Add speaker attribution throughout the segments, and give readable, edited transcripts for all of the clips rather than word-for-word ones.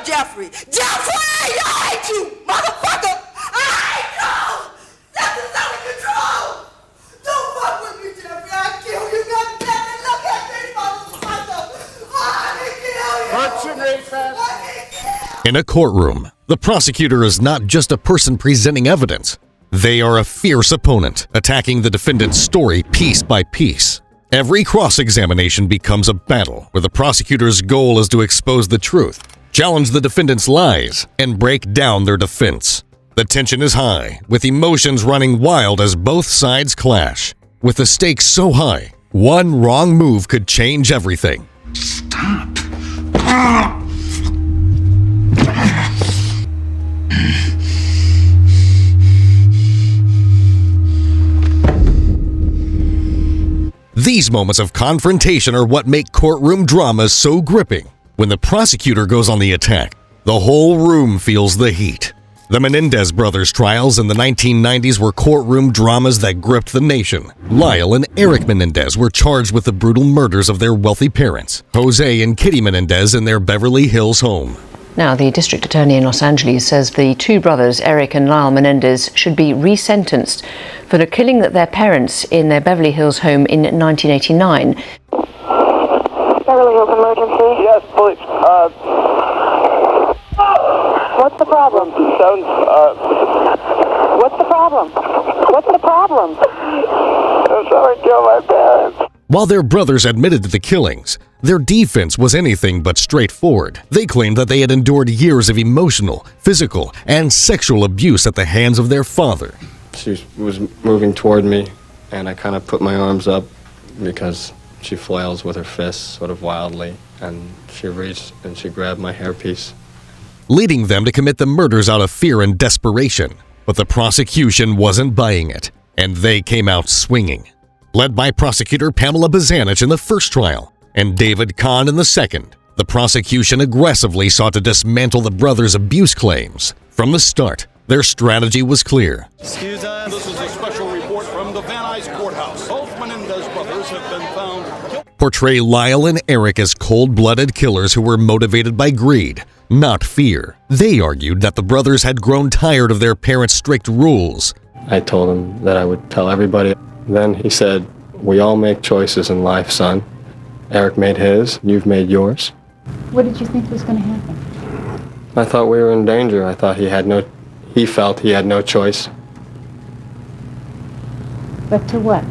Speaker 1: Jeffrey. Jeffrey, I hate you, motherfucker! I hate you! That's is out of control! Don't fuck with me, Jeffrey. I'll kill you, goddammit! Look at me, motherfucker! I can kill you!
Speaker 2: In a courtroom, the prosecutor is not just a person presenting evidence. They are a fierce opponent, attacking the defendant's story piece by piece. Every cross-examination becomes a battle where the prosecutor's goal is to expose the truth, challenge the defendant's lies, and break down their defense. The tension is high, with emotions running wild as both sides clash. With the stakes so high, one wrong move could change everything.
Speaker 3: Stop.
Speaker 2: These moments of confrontation are what make courtroom dramas so gripping. When the prosecutor goes on the attack, the whole room feels the heat. The Menendez brothers' trials in the 1990s were courtroom dramas that gripped the nation. Lyle and Eric Menendez were charged with the brutal murders of their wealthy parents, Jose and Kitty Menendez, in their Beverly Hills home.
Speaker 4: Now, the district attorney in Los Angeles says the two brothers, Eric and Lyle Menendez, should be resentenced for the killing of their parents in their Beverly Hills home in 1989.
Speaker 5: Beverly Hills emergency?
Speaker 6: Yes, police.
Speaker 5: What's the problem? What's the problem? What's the problem?
Speaker 6: Someone killed my parents.
Speaker 2: While their brothers admitted to the killings, their defense was anything but straightforward. They claimed that they had endured years of emotional, physical, and sexual abuse at the hands of their father.
Speaker 7: She was moving toward me, and I kind of put my arms up because she flails with her fists sort of wildly, and she reached and she grabbed my hairpiece,
Speaker 2: leading them to commit the murders out of fear and desperation. But the prosecution wasn't buying it, and they came out swinging. Led by prosecutor Pamela Bazanich in the first trial and David Kahn in the second, the prosecution aggressively sought to dismantle the brothers' abuse claims. From the start, their strategy was clear.
Speaker 8: Excuse us, this is a special report from the Van Nuys courthouse. Both Menendez brothers have been found guilty.
Speaker 2: Portray Lyle and Eric as cold-blooded killers who were motivated by greed, not fear. They argued that the brothers had grown tired of their parents' strict rules.
Speaker 7: I told him that I would tell everybody. Then he said, "We all make choices in life, son. Eric made his, you've made yours."
Speaker 9: What did you think was going to happen?
Speaker 7: I thought we were in danger. I thought he felt he had no choice.
Speaker 9: But to what?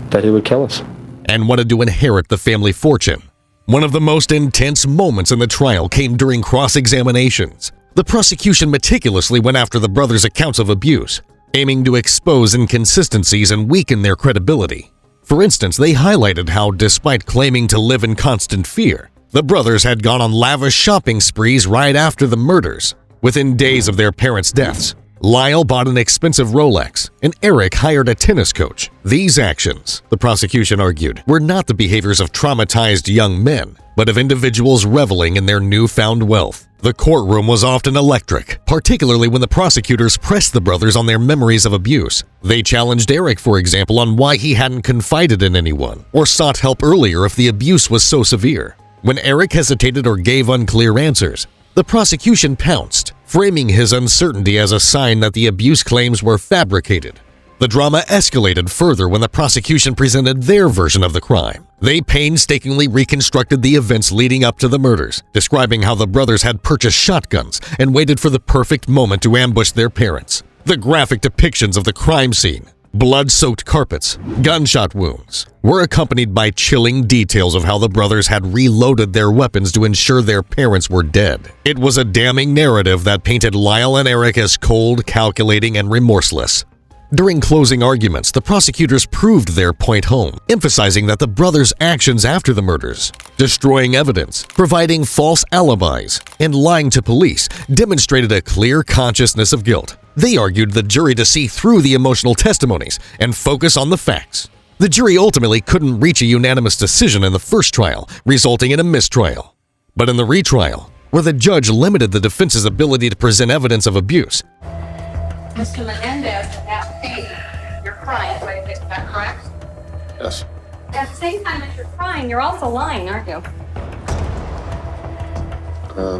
Speaker 7: That he would kill us.
Speaker 2: And wanted to inherit the family fortune. One of the most intense moments in the trial came during cross-examinations. The prosecution meticulously went after the brothers' accounts of abuse, aiming to expose inconsistencies and weaken their credibility. For instance, they highlighted how, despite claiming to live in constant fear, the brothers had gone on lavish shopping sprees right after the murders. Within days of their parents' deaths, Lyle bought an expensive Rolex, and Eric hired a tennis coach. These actions, the prosecution argued, were not the behaviors of traumatized young men, but of individuals reveling in their newfound wealth. The courtroom was often electric, particularly when the prosecutors pressed the brothers on their memories of abuse. They challenged Eric, for example, on why he hadn't confided in anyone or sought help earlier if the abuse was so severe. When Eric hesitated or gave unclear answers, the prosecution pounced, framing his uncertainty as a sign that the abuse claims were fabricated. The drama escalated further when the prosecution presented their version of the crime. They painstakingly reconstructed the events leading up to the murders, describing how the brothers had purchased shotguns and waited for the perfect moment to ambush their parents. The graphic depictions of the crime scene, blood-soaked carpets, gunshot wounds, were accompanied by chilling details of how the brothers had reloaded their weapons to ensure their parents were dead. It was a damning narrative that painted Lyle and Eric as cold, calculating, and remorseless. During closing arguments, the prosecutors proved their point home, emphasizing that the brothers' actions after the murders, destroying evidence, providing false alibis, and lying to police, demonstrated a clear consciousness of guilt. They argued the jury to see through the emotional testimonies and focus on the facts. The jury ultimately couldn't reach a unanimous decision in the first trial, resulting in a mistrial. But in the retrial, where the judge limited the defense's ability to present evidence of abuse,
Speaker 10: Mr. Menendez, at the you're crying, is that correct?
Speaker 7: Yes.
Speaker 10: At the same time as you're crying, you're also lying, aren't you?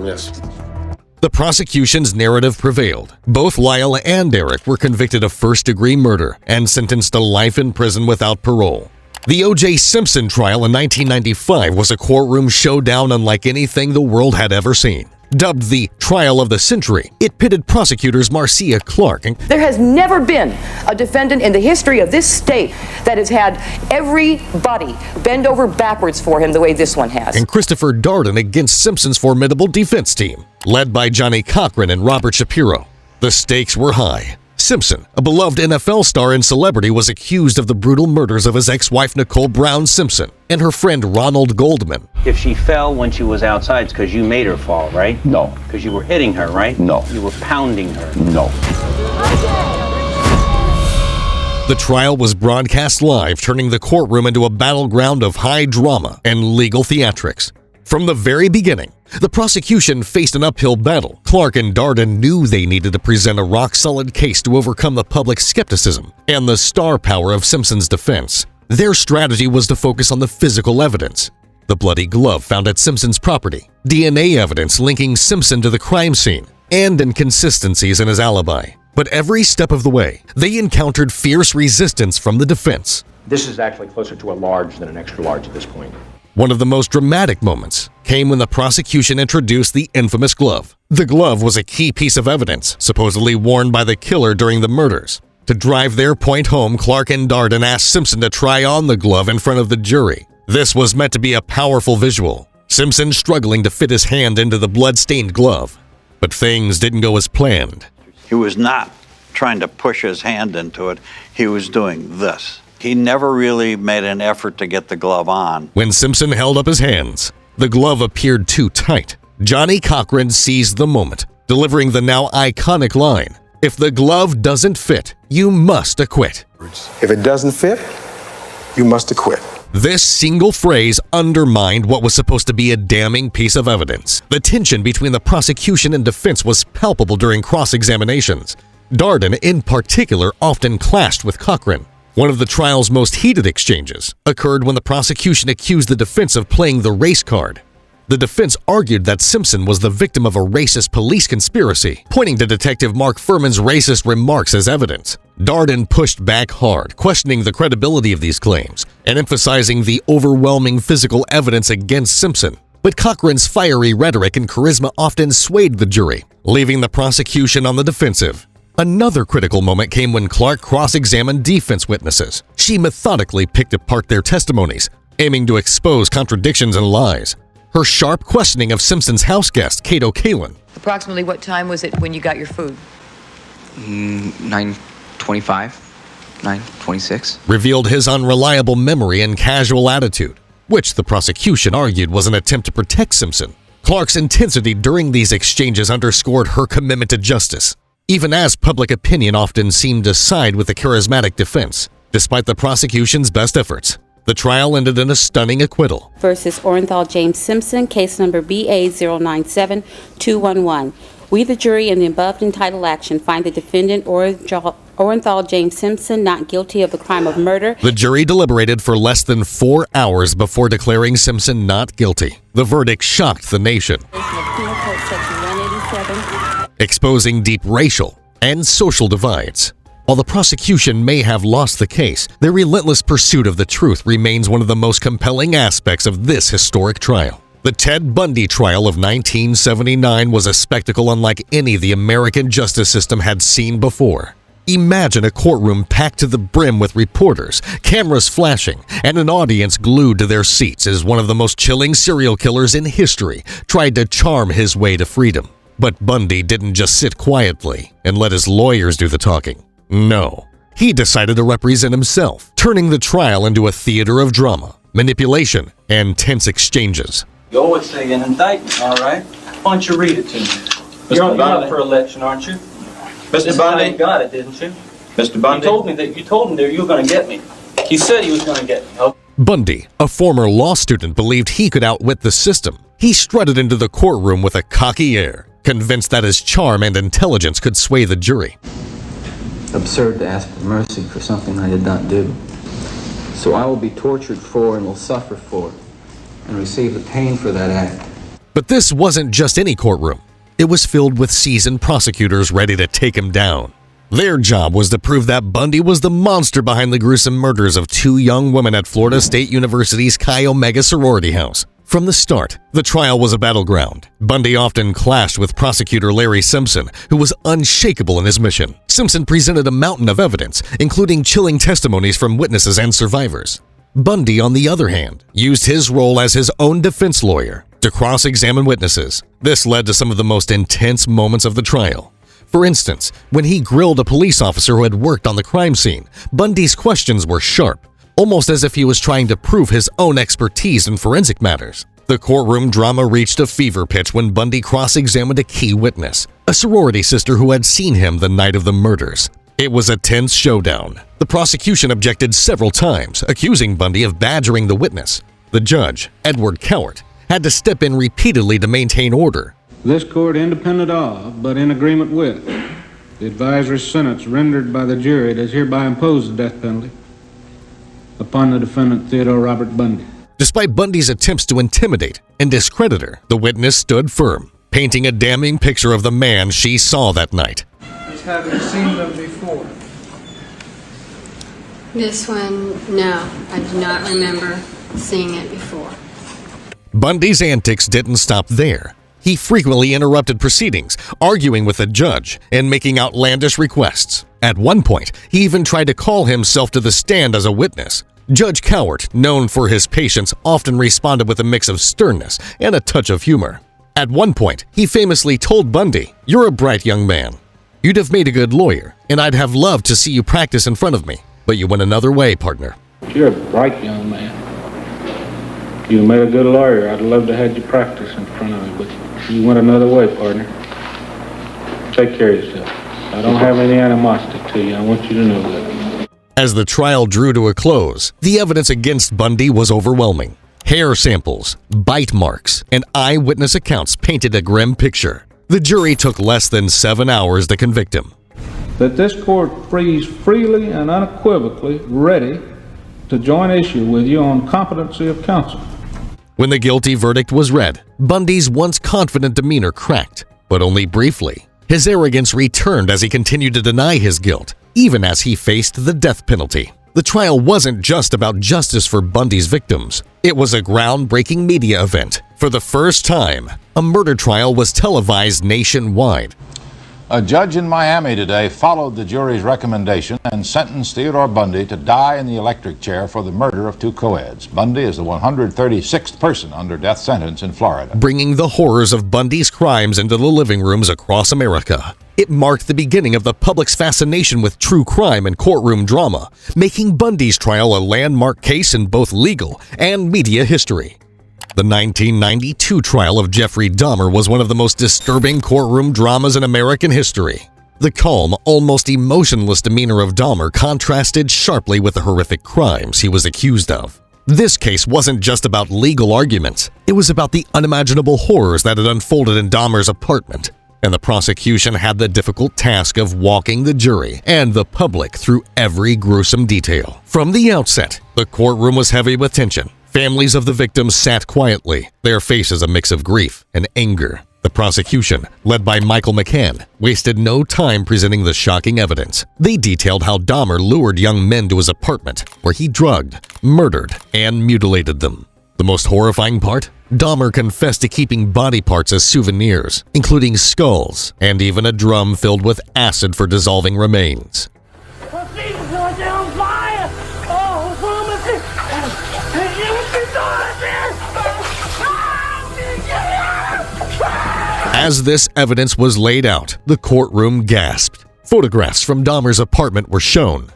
Speaker 7: Yes.
Speaker 2: The prosecution's narrative prevailed. Both Lyle and Eric were convicted of first-degree murder and sentenced to life in prison without parole. The OJsimpson trial in 1995 was a courtroom showdown unlike anything the world had ever seen. Dubbed the trial of the century, it pitted prosecutors Marcia Clark and
Speaker 3: There has never been a defendant in the history of this state that has had everybody bend over backwards for him the way this one has.
Speaker 2: Christopher Darden against Simpson's formidable defense team, led by Johnny Cochran and Robert Shapiro. The stakes were high. Simpson, a beloved NFL star and celebrity, was accused of the brutal murders of his ex-wife Nicole Brown Simpson and her friend Ronald Goldman.
Speaker 11: If she fell when she was outside, it's because you made her fall, right?
Speaker 12: No.
Speaker 11: Because you were hitting her, right?
Speaker 12: No.
Speaker 11: You were pounding her.
Speaker 12: No.
Speaker 2: The trial was broadcast live, turning the courtroom into a battleground of high drama and legal theatrics. From the very beginning, the prosecution faced an uphill battle. Clark and Darden knew they needed to present a rock-solid case to overcome the public skepticism and the star power of Simpson's defense. Their strategy was to focus on the physical evidence. The bloody glove found at Simpson's property, DNA evidence linking Simpson to the crime scene, and inconsistencies in his alibi. But every step of the way, they encountered fierce resistance from the defense.
Speaker 13: This is actually closer to a large than an extra large at this point.
Speaker 2: One of the most dramatic moments came when the prosecution introduced the infamous glove. The glove was a key piece of evidence, supposedly worn by the killer during the murders. To drive their point home, Clark and Darden asked Simpson to try on the glove in front of the jury. This was meant to be a powerful visual, Simpson struggling to fit his hand into the blood-stained glove. But things didn't go as planned.
Speaker 14: He was not trying to push his hand into it. He was doing this. He never really made an effort to get the glove on.
Speaker 2: When Simpson held up his hands, the glove appeared too tight. Johnny Cochran seized the moment, delivering the now iconic line, "If the glove doesn't fit, you must acquit."
Speaker 15: If it doesn't fit, you must acquit.
Speaker 2: This single phrase undermined what was supposed to be a damning piece of evidence. The tension between the prosecution and defense was palpable during cross-examinations. Darden, in particular, often clashed with Cochran. One of the trial's most heated exchanges occurred when the prosecution accused the defense of playing the race card. The defense argued that Simpson was the victim of a racist police conspiracy, pointing to Detective Mark Furman's racist remarks as evidence. Darden pushed back hard, questioning the credibility of these claims and emphasizing the overwhelming physical evidence against Simpson. But Cochran's fiery rhetoric and charisma often swayed the jury, leaving the prosecution on the defensive. Another critical moment came when Clark cross-examined defense witnesses. She methodically picked apart their testimonies, aiming to expose contradictions and lies. Her sharp questioning of Simpson's house guest, Kate O'Kalin.
Speaker 3: Approximately what time was it when you got your food?
Speaker 16: 9:25, 9:26.
Speaker 2: Revealed his unreliable memory and casual attitude, which the prosecution argued was an attempt to protect Simpson. Clark's intensity during these exchanges underscored her commitment to justice, even as public opinion often seemed to side with the charismatic defense. Despite the prosecution's best efforts, the trial ended in a stunning acquittal.
Speaker 17: Versus Orenthal James Simpson, case number BA097211. We, the jury, in the above entitled action, find the defendant Orenthal James Simpson not guilty of the crime of murder.
Speaker 2: The jury deliberated for less than 4 hours before declaring Simpson not guilty. The verdict shocked the nation, exposing deep racial and social divides. While the prosecution may have lost the case, their relentless pursuit of the truth remains one of the most compelling aspects of this historic trial. The Ted Bundy trial of 1979 was a spectacle unlike any the American justice system had seen before. Imagine a courtroom packed to the brim with reporters, cameras flashing, and an audience glued to their seats as one of the most chilling serial killers in history tried to charm his way to freedom. But Bundy didn't just sit quietly and let his lawyers do the talking. No, he decided to represent himself, turning the trial into a theater of drama, manipulation, and tense exchanges.
Speaker 11: You always say an indictment, all right? Why don't you read it to me? You're up for election, aren't you?
Speaker 12: Mr. Bundy?
Speaker 11: You got it, didn't you?
Speaker 12: Mr. Bundy?
Speaker 11: You told him that you were going to get me. He said he was going to get me. Okay.
Speaker 2: Bundy, a former law student, believed he could outwit the system. He strutted into the courtroom with a cocky air, convinced that his charm and intelligence could sway the jury.
Speaker 18: Absurd to ask for mercy for something I did not do. So I will be tortured for and will suffer for and receive the pain for that act.
Speaker 2: But this wasn't just any courtroom. It was filled with seasoned prosecutors ready to take him down. Their job was to prove that Bundy was the monster behind the gruesome murders of 2 young women at Florida State University's Chi Omega sorority house. From the start, the trial was a battleground. Bundy often clashed with prosecutor Larry Simpson, who was unshakable in his mission. Simpson presented a mountain of evidence, including chilling testimonies from witnesses and survivors. Bundy, on the other hand, used his role as his own defense lawyer to cross-examine witnesses. This led to some of the most intense moments of the trial. For instance, when he grilled a police officer who had worked on the crime scene, Bundy's questions were sharp, almost as if he was trying to prove his own expertise in forensic matters. The courtroom drama reached a fever pitch when Bundy cross-examined a key witness, a sorority sister who had seen him the night of the murders. It was a tense showdown. The prosecution objected several times, accusing Bundy of badgering the witness. The judge, Edward Cowart, had to step in repeatedly to maintain order.
Speaker 19: This court, independent of, but in agreement with, the advisory sentence rendered by the jury, does hereby impose the death penalty upon the defendant Theodore Robert Bundy.
Speaker 2: Despite Bundy's attempts to intimidate and discredit her, the witness stood firm, painting a damning picture of the man she saw that night.
Speaker 20: As having seen them before.
Speaker 21: This one, no, I do not remember seeing it before.
Speaker 2: Bundy's antics didn't stop there. He frequently interrupted proceedings, arguing with the judge and making outlandish requests. At one point, he even tried to call himself to the stand as a witness. Judge Cowart, known for his patience, often responded with a mix of sternness and a touch of humor. At one point, he famously told Bundy, "You're a bright young man. You'd have made a good lawyer, and I'd have loved to see you practice in front of me, but you went another way, partner."
Speaker 19: You're a bright young man. You made a good lawyer. I'd love to have you practice in front of me, but you went another way, partner. Take care of yourself. I don't have any animosity to you. I want you to know that.
Speaker 2: As the trial drew to a close, the evidence against Bundy was overwhelming. Hair samples, bite marks, and eyewitness accounts painted a grim picture. The jury took less than 7 hours to convict him.
Speaker 19: That this court frees freely and unequivocally ready to join issue with you on competency of counsel.
Speaker 2: When the guilty verdict was read, Bundy's once confident demeanor cracked, but only briefly. His arrogance returned as he continued to deny his guilt, even as he faced the death penalty. The trial wasn't just about justice for Bundy's victims. It was a groundbreaking media event. For the first time, a murder trial was televised nationwide.
Speaker 22: A judge in Miami today followed the jury's recommendation and sentenced Theodore Bundy to die in the electric chair for the murder of 2 co-eds. Bundy is the 136th person under death sentence in Florida.
Speaker 2: Bringing the horrors of Bundy's crimes into the living rooms across America. It marked the beginning of the public's fascination with true crime and courtroom drama, making Bundy's trial a landmark case in both legal and media history. The 1992 trial of Jeffrey Dahmer was one of the most disturbing courtroom dramas in American history. The calm, almost emotionless demeanor of Dahmer contrasted sharply with the horrific crimes he was accused of. This case wasn't just about legal arguments. It was about the unimaginable horrors that had unfolded in Dahmer's apartment. And the prosecution had the difficult task of walking the jury and the public through every gruesome detail. From the outset, the courtroom was heavy with tension. Families of the victims sat quietly, their faces a mix of grief and anger. The prosecution, led by Michael McCann, wasted no time presenting the shocking evidence. They detailed how Dahmer lured young men to his apartment, where he drugged, murdered, and mutilated them. The most horrifying part? Dahmer confessed to keeping body parts as souvenirs, including skulls and even a drum filled with acid for dissolving remains. As this evidence was laid out, the courtroom gasped. Photographs from Dahmer's apartment were shown.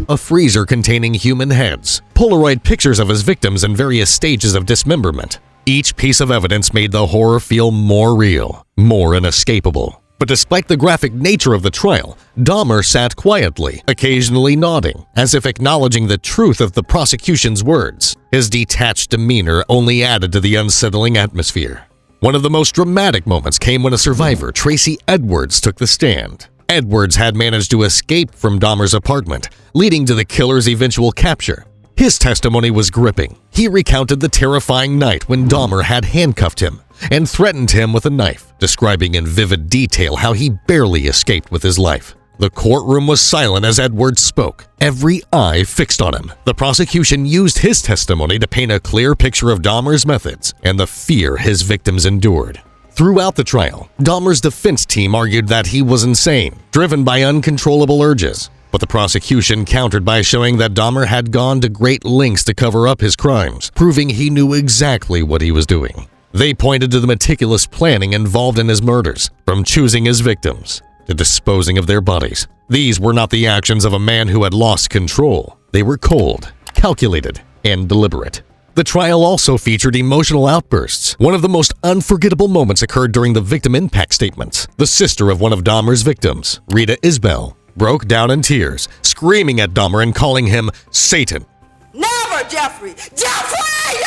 Speaker 2: A freezer containing human heads, Polaroid pictures of his victims in various stages of dismemberment. Each piece of evidence made the horror feel more real, more inescapable. But despite the graphic nature of the trial, Dahmer sat quietly, occasionally nodding, as if acknowledging the truth of the prosecution's words. His detached demeanor only added to the unsettling atmosphere. One of the most dramatic moments came when a survivor, Tracy Edwards, took the stand. Edwards had managed to escape from Dahmer's apartment, leading to the killer's eventual capture. His testimony was gripping. He recounted the terrifying night when Dahmer had handcuffed him and threatened him with a knife, describing in vivid detail how he barely escaped with his life. The courtroom was silent as Edwards spoke, every eye fixed on him. The prosecution used his testimony to paint a clear picture of Dahmer's methods and the fear his victims endured. Throughout the trial, Dahmer's defense team argued that he was insane, driven by uncontrollable urges. But the prosecution countered by showing that Dahmer had gone to great lengths to cover up his crimes, proving he knew exactly what he was doing. They pointed to the meticulous planning involved in his murders, from choosing his victims to disposing of their bodies. These were not the actions of a man who had lost control. They were cold, calculated, and deliberate. The trial also featured emotional outbursts. One of the most unforgettable moments occurred during the victim impact statements. The sister of one of Dahmer's victims, Rita Isbell, broke down in tears, screaming at Dahmer and calling him Satan.
Speaker 1: Never, Jeffrey! Jeffrey!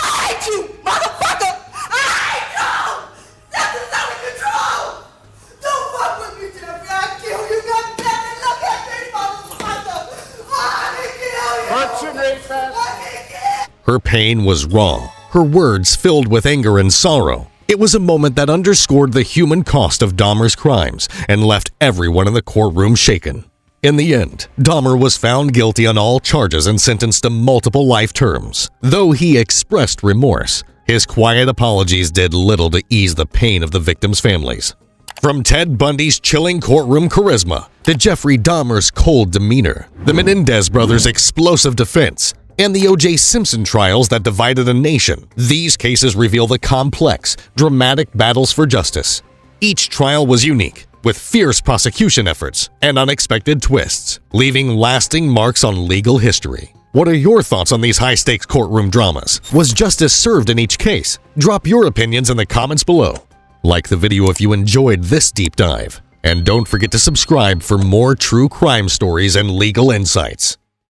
Speaker 1: I hate you, motherfucker! I hate you! This is out of control! Don't fuck with me, Jeffrey! I'll kill you, goddammit! Look at me, motherfucker! I can kill you!
Speaker 2: Her pain was raw, her words filled with anger and sorrow. It was a moment that underscored the human cost of Dahmer's crimes and left everyone in the courtroom shaken. In the end, Dahmer was found guilty on all charges and sentenced to multiple life terms. Though he expressed remorse, his quiet apologies did little to ease the pain of the victims' families. From Ted Bundy's chilling courtroom charisma to Jeffrey Dahmer's cold demeanor, the Menendez brothers' explosive defense, and the OJsimpson trials that divided a nation, these cases reveal the complex, dramatic battles for justice. Each trial was unique, with fierce prosecution efforts and unexpected twists, leaving lasting marks on legal history. What are your thoughts on these high-stakes courtroom dramas? Was justice served in each case? Drop your opinions in the comments below. Like the video if you enjoyed this deep dive, and don't forget to subscribe for more true crime stories and legal insights.